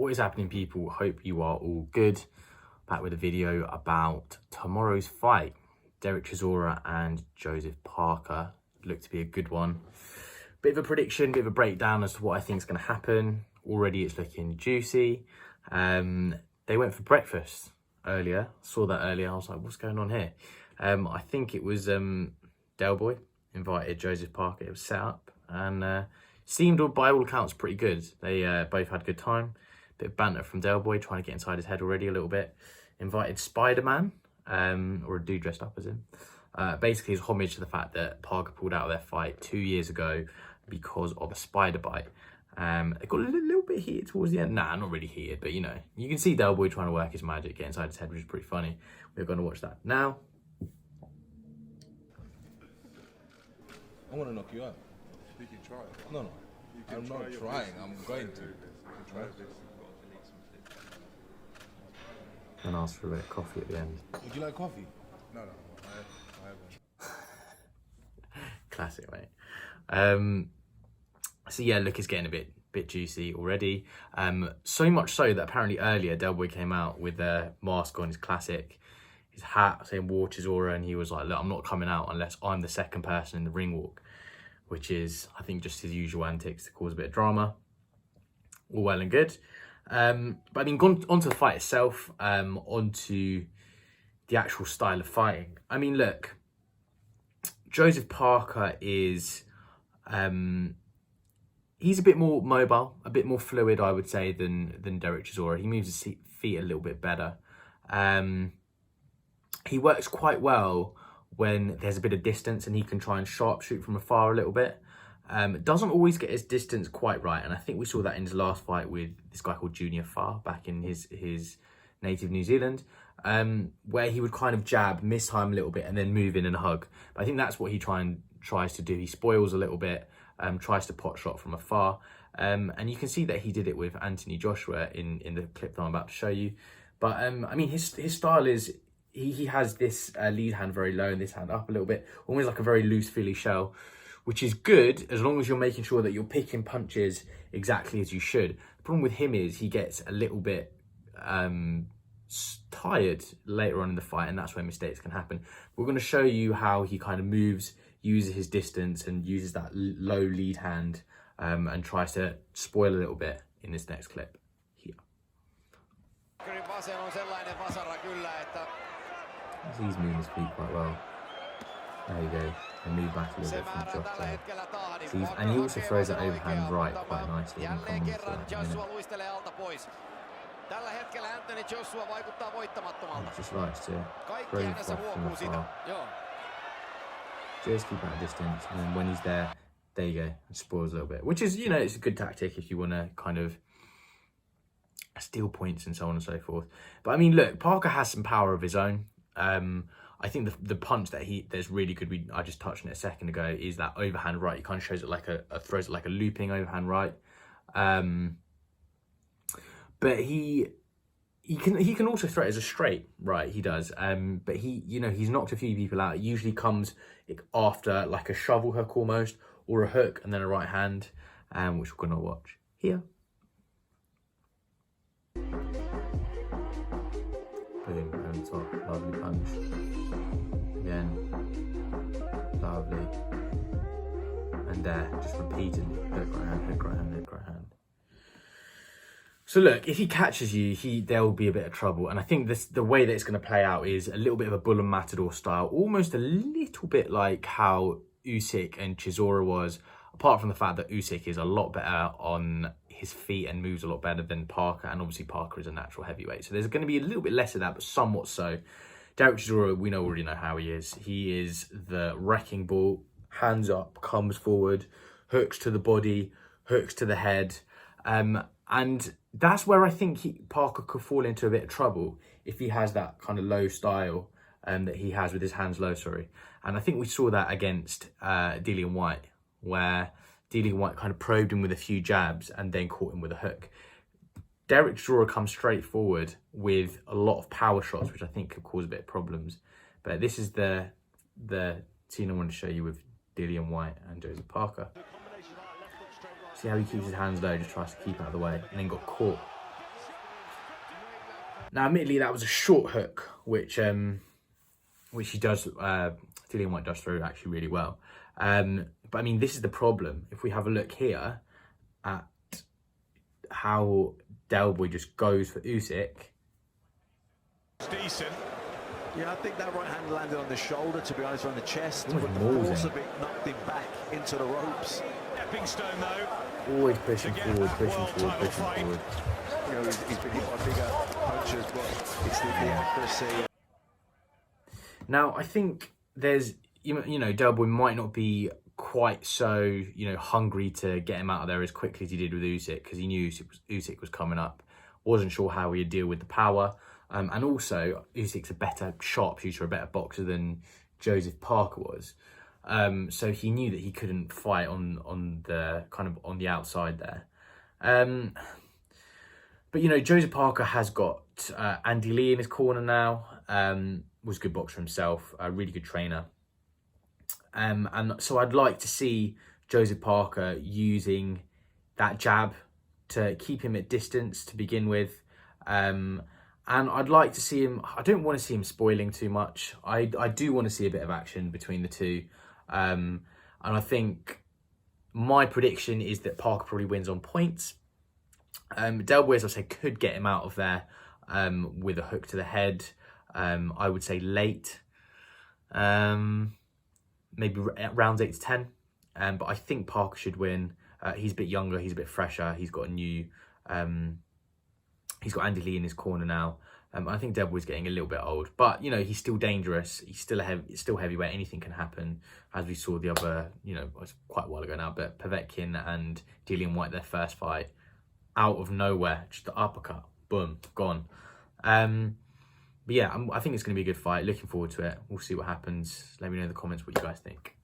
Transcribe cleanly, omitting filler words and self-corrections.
What is happening, people? Hope you are all good. Back with a video about tomorrow's fight. Derek Chisora and Joseph Parker. Looked to be a good one. Bit of a prediction, bit of a breakdown as to what I think is going to happen. Already it's looking juicy. They went for breakfast earlier. Saw that earlier. I was like, what's going on here? I think it was Del Boy invited Joseph Parker. It was set up and seemed, by all accounts, pretty good. They both had a good time. Bit of banter from Del Boy, trying to get inside his head already a little bit. Invited Spider-Man, or a dude dressed up as him. Basically, it's homage to the fact that Parker pulled out of their fight 2 years ago because of a spider bite. It got a little bit heated towards the end. Nah, not really heated, but you know, you can see Del Boy trying to work his magic, get inside his head, which is pretty funny. We're going to watch that now. I want to knock you out. You can try it. No. I'm not trying. I'm going to. You can try this. And ask for a bit of coffee at the end. Would you like coffee? No, I haven't. Classic, mate. So yeah, look, it's getting a bit juicy already. So much so that apparently earlier Del Boy came out with a mask on, his classic, his hat saying "War Chisora," and he was like, "Look, I'm not coming out unless I'm the second person in the ring walk," which is, I think, just his usual antics to cause a bit of drama. All well and good. But I mean, onto the fight itself, onto the actual style of fighting. I mean, look, Joseph Parker is, he's a bit more mobile, a bit more fluid, I would say, than Derek Chisora. He moves his feet a little bit better. He works quite well when there's a bit of distance and he can try and sharpshoot from afar a little bit. Doesn't always get his distance quite right, and I think we saw that in his last fight with this guy called Junior Farr back in his native New Zealand, where he would kind of jab, miss time a little bit, and then move in and hug. But I think that's what he tries to do. He spoils a little bit, tries to pot shot from afar, and you can see that he did it with Anthony Joshua in the clip that I'm about to show you. But I mean, his style is he has this lead hand very low and this hand up a little bit, almost like a very loose Philly shell, which is good as long as you're making sure that you're picking punches exactly as you should. The problem with him is he gets a little bit tired later on in the fight, and that's where mistakes can happen. We're going to show you how he kind of moves, uses his distance and uses that low lead hand, and tries to spoil a little bit in this next clip here. He's moving his feet quite well. There you go. And move back a little bit from Josh there. And he also throws that overhand right quite nicely. And come on to that in a minute. He just likes to throw his stuff from afar. Just keep at a distance, and then when he's there you go, and spoils a little bit. Which is, you know, it's a good tactic if you want to kind of steal points and so on and so forth. But I mean, look, Parker has some power of his own. I think the punch that's really good, I just touched on it a second ago, is that overhand right. He kind of shows it like throws it like a looping overhand right. But he can also throw it as a straight right. He does. But he's knocked a few people out. It usually comes after like a shovel hook almost, or a hook and then a right hand, which we're gonna watch here. Boom, on top, lovely punch. Again, lovely. And there, just repeatedly, hook right hand, hook right hand, hook right hand. So look, if he catches you, there will be a bit of trouble. And I think the way that it's going to play out is a little bit of a Bull and Matador style, almost a little bit like how Usyk and Chisora was, apart from the fact that Usyk is a lot better on his feet and moves a lot better than Parker, and obviously Parker is a natural heavyweight. So there's going to be a little bit less of that, but somewhat so. Derek Chisora, we already know how he is. He is the wrecking ball, hands up, comes forward, hooks to the body, hooks to the head. And that's where I think Parker could fall into a bit of trouble if he has that kind of low style that he has with his hands low, And I think we saw that against Dillian Whyte, where Dillian Whyte kind of probed him with a few jabs and then caught him with a hook. Derek Chisora comes straight forward with a lot of power shots, which I think could cause a bit of problems. But this is the scene I want to show you with Dillian Whyte and Joseph Parker. See how he keeps his hands low, just tries to keep out of the way, and then got caught Now, admittedly, that was a short hook, which he does, Dillian Whyte does throw actually really well. But I mean, this is the problem. If we have a look here at how Del Boy just goes for Usyk. It's decent. Yeah, I think that right hand landed on the shoulder, to be honest, on the chest. Almost But the mauls force him. of it knocked him back into the ropes. Stepping stone, though. Always pushing forward, pushing forward, pushing forward. You know, he's been hit by bigger punches, but it's the accuracy. Now, I think there's, you know, Del Boy might not be quite so, you know, hungry to get him out of there as quickly as he did with Usyk, because he knew Usyk was coming up. Wasn't sure how he'd deal with the power. And also, Usyk's a better sharpshooter, a better boxer than Joseph Parker was. So he knew that he couldn't fight on the kind of on the outside there. But, you know, Joseph Parker has got Andy Lee in his corner now. Was a good boxer himself, a really good trainer. And so I'd like to see Joseph Parker using that jab to keep him at distance to begin with. And I'd like to see him, I don't want to see him spoiling too much. I do want to see a bit of action between the two. And I think my prediction is that Parker probably wins on points. Del Boy, as I say, could get him out of there with a hook to the head. I would say late, maybe rounds 8 to 10. But I think Parker should win. He's a bit younger, he's a bit fresher. He's got a new, he's got Andy Lee in his corner now. I think Del Boy's getting a little bit old, but you know, he's still dangerous. He's still still heavyweight. Anything can happen, as we saw the other, you know, it was quite a while ago now. But Povetkin and Dillian Whyte, their first fight, out of nowhere, just the uppercut, boom, gone. But yeah, I think it's going to be a good fight. Looking forward to it. We'll see what happens. Let me know in the comments what you guys think.